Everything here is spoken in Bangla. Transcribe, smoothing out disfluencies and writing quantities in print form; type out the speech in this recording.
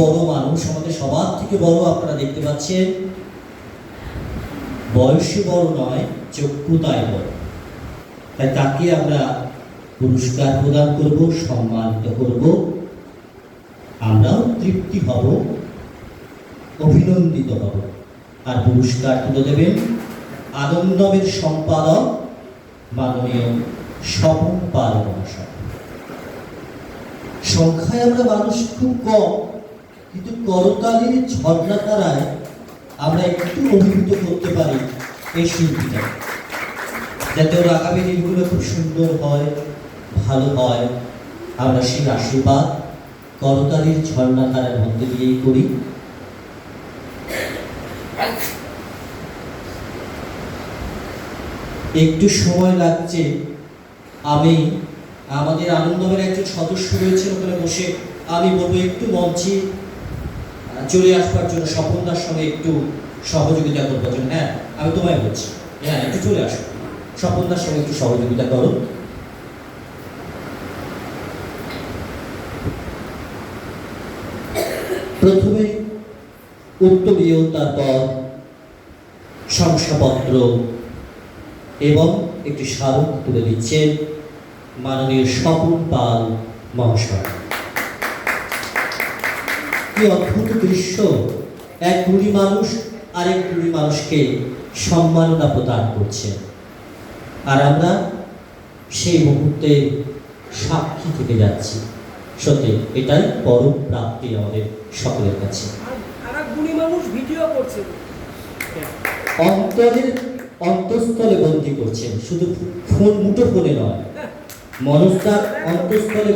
বড় মানুষ, আমাদের সবার থেকে বড়, আপনারা দেখতে পাচ্ছেন, বয়সে বড় নয়, যোগ্যতায় বড়। তাই তাকে আমরা পুরস্কার প্রদান করব, সম্মানিত করব, আমরাও তৃপ্তি হব, অভিনন্দিত হব। আর পুরস্কার তুলে দেবেন আনন্দমের সম্পাদক মাননীয় স্বপন পাল মহাশয়। সংখ্যায় আমরা মানুষ খুব কম, কিন্তু করতালির ঝর্ণাধারায় আমরা একটু অভিভূত করতে পারি এই শিল্পীটা, যাতে ওর আগামী দিনগুলো খুব সুন্দর হয়, ভালো হয়। আমরা সেই আশীর্বাদ করতালির ঝর্ণাধারার মধ্যে দিয়েই করি। একটু সময় লাগছে। আমি আমাদের আনন্দমের একজন সদস্য রয়েছে ওখানে বসে, আমি বলবো একটু মঞ্চে চলে আসবার জন্য, স্বপনদার সঙ্গে একটু সহযোগিতা করবার জন্য। হ্যাঁ, আমি তোমায় বলছি, হ্যাঁ একটু চলে আসো, স্বপনদার সঙ্গে একটু সহযোগিতা করো। প্রথমে উত্তরীয়, তারপর শংসাপত্র এবং একটি স্মারক তুলে দিচ্ছেন মাননীয় স্বপন পাল মহাশয়। কি অদ্ভুত দৃশ্য! এক বুড়ি মানুষ আরেক বুড়ি মানুষকে সম্মাননা প্রদান করছে, আর আমরা সেই মুহূর্তে সাক্ষী থেকে যাচ্ছি। সত্যি এটাই পরম প্রাপ্তি আমাদের সকলের কাছে। অন্তরের অন্তঃস্থলে বন্দী করছেন, শুধু ফোন, মুঠো ফোনে নয়, মনস্তার অন্তঃস্থলে।